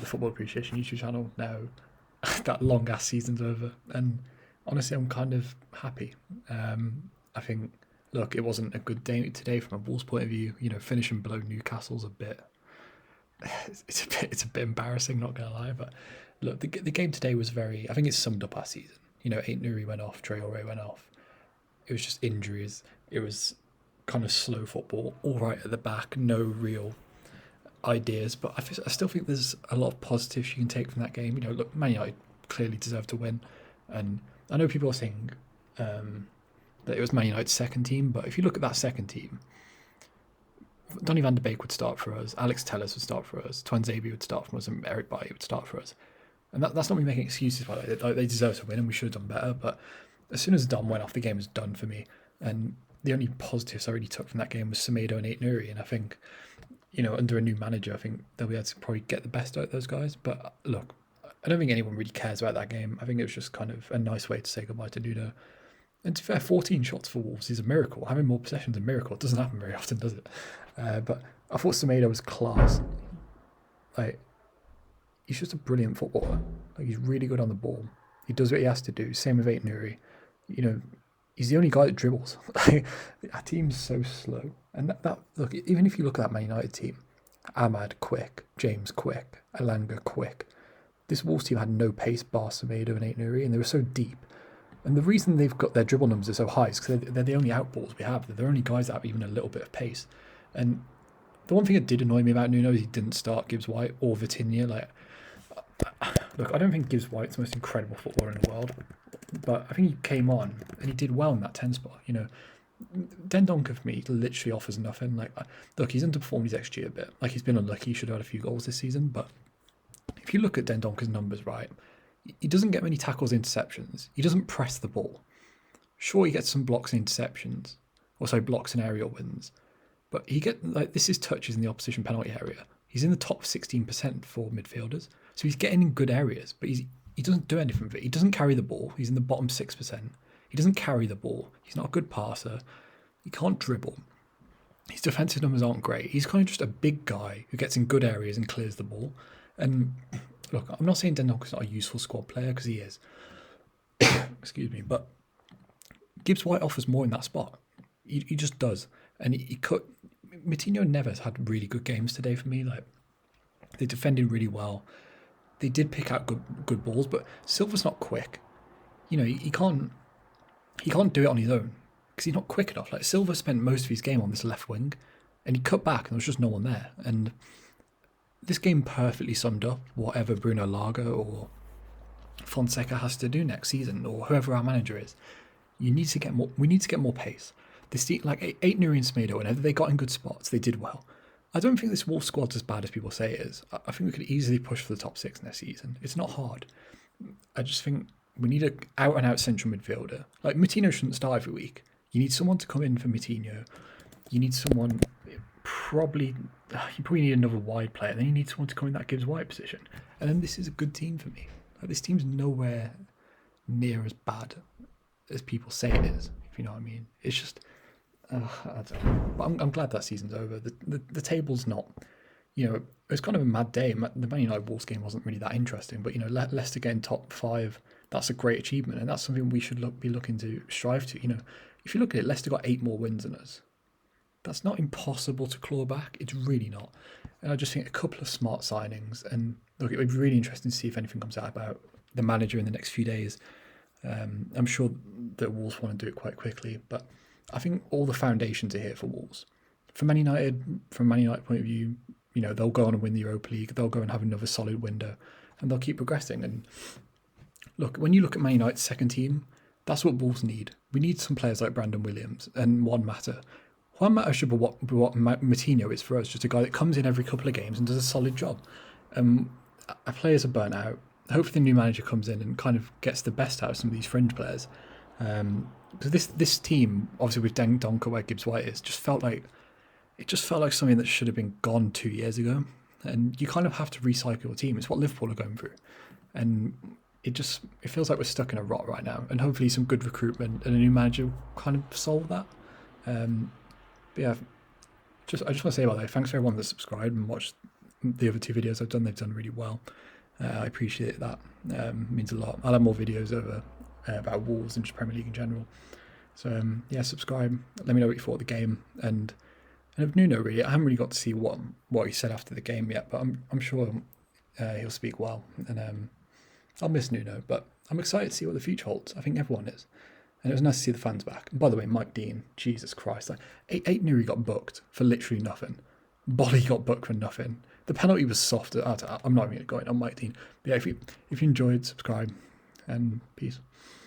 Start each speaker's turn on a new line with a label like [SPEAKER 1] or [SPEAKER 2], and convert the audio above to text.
[SPEAKER 1] the Football Appreciation YouTube channel now that long ass season's over, and honestly, I'm kind of happy. I think, look, it wasn't a good day today from a Wolves point of view. Finishing below Newcastle's a bit. It's a bit embarrassing, not gonna lie. But look, the game today was very. I think it summed up our season. Ain't Nuri went off, Traore went off. It was just injuries. It was kind of slow football, all right at the back, no real ideas. But I still think there's a lot of positives you can take from that game. Look, Man United clearly deserved to win, and I know people are saying that it was Man United's second team, but if you look at that second team, Donny van de Beek would start for us, Alex Telles would start for us, Tuanzebe would start for us, and Eric Bailly would start for us. And that's not me making excuses for it. Like, they deserve to win, and we should have done better. But as soon as Dom went off, the game was done for me. And the only positives I really took from that game was Semedo and Ait Nouri. And I think, under a new manager, I think they'll be able to probably get the best out of those guys. But look, I don't think anyone really cares about that game. I think it was just kind of a nice way to say goodbye to Nuno. And to be fair, 14 shots for Wolves is a miracle. Having more possession is a miracle. It doesn't happen very often, does it? But I thought Semedo was class. Like, he's just a brilliant footballer. Like, he's really good on the ball. He does what he has to do. Same with Ait Nouri. He's the only guy that dribbles. Our team's so slow. And that look, even if you look at that Man United team, Ahmad quick, James quick, Elanga quick. This Wolves team had no pace bar Semedo and Ait Nouri, and they were so deep. And the reason they've got their dribble numbers are so high is because they're the only outballs we have. They're the only guys that have even a little bit of pace. And the one thing that did annoy me about Nuno is he didn't start Gibbs White or Vitinha. Look, I don't think Gibbs White's the most incredible footballer in the world, but I think he came on and he did well in that 10 spot. Dendoncker for me literally offers nothing. Look, he's underperformed his XG a bit. He's been unlucky. He should have had a few goals this season. But if you look at Dendoncker's numbers, right, he doesn't get many tackles, interceptions. He doesn't press the ball. Sure, he gets some blocks and interceptions, blocks and aerial wins. But this is touches in the opposition penalty area. He's in the top 16% for midfielders. So he's getting in good areas, but he doesn't do anything with it. He doesn't carry the ball. He's in the bottom 6%. He doesn't carry the ball. He's not a good passer. He can't dribble. His defensive numbers aren't great. He's kind of just a big guy who gets in good areas and clears the ball. And look, I'm not saying Dendoncker's not a useful squad player, because he is. Excuse me. But Gibbs White offers more in that spot. He just does. And he cut. Moutinho and Neves had really good games today for me. They defended really well. They did pick out good balls, but Silva's not quick. He can't do it on his own because he's not quick enough. Silva spent most of his game on this left wing, and he cut back, and there was just no one there. And this game perfectly summed up whatever Bruno Lage or Fonseca has to do next season, or whoever our manager is. We need to get more pace. This team, Ait Nouri and Semedo, whenever they got in good spots, they did well. I don't think this Wolves squad's as bad as people say it is. I think we could easily push for the top 6 next season. It's not hard. I just think we need an out-and-out central midfielder. Moutinho shouldn't start every week. You need someone to come in for Moutinho. You need someone, you probably need another wide player. Then you need someone to come in that Gibbs White position. And then this is a good team for me. This team's nowhere near as bad as people say it is, if you know what I mean. It's just... I don't know. But I'm glad that season's over. The table's not, it was kind of a mad day. The Man United Wolves game wasn't really that interesting, but Leicester getting top 5, that's a great achievement, and that's something we should be looking to strive to. If you look at it, Leicester got 8 more wins than us. That's not impossible to claw back. It's really not. And I just think a couple of smart signings, and look, it would be really interesting to see if anything comes out about the manager in the next few days. I'm sure that Wolves want to do it quite quickly, but I think all the foundations are here for Wolves. From Man United point of view, they'll go on and win the Europa League. They'll go and have another solid window, and they'll keep progressing. And look, when you look at Man United's second team, that's what Wolves need. We need some players like Brandon Williams and Juan Mata. Juan Mata should be what Moutinho is for us, just a guy that comes in every couple of games and does a solid job. Our players are burnt out. Hopefully the new manager comes in and kind of gets the best out of some of these fringe players. Because this team, obviously with Dendoncker where Gibbs White is, just felt like something that should have been gone 2 years ago. And you kind of have to recycle your team. It's what Liverpool are going through, and it feels like we're stuck in a rot right now. And hopefully some good recruitment and a new manager will kind of solve that. But yeah, I just want to say, by the way, thanks for everyone that subscribed and watched the other 2 videos I've done, they've done really well. I appreciate that. Means a lot. I'll have more videos over about Wolves and just Premier League in general. So yeah, subscribe. Let me know what you thought of the game, and of Nuno. Really, I haven't really got to see what he said after the game yet, but I'm sure he'll speak well, and I'll miss Nuno, but I'm excited to see what the future holds. I think everyone is, and it was nice to see the fans back. And by the way, Mike Dean, Jesus Christ, like eight Nuri got booked for literally nothing. Bolly got booked for nothing. The penalty was soft. I'm not even going on Mike Dean. But yeah, if you enjoyed, subscribe, and peace.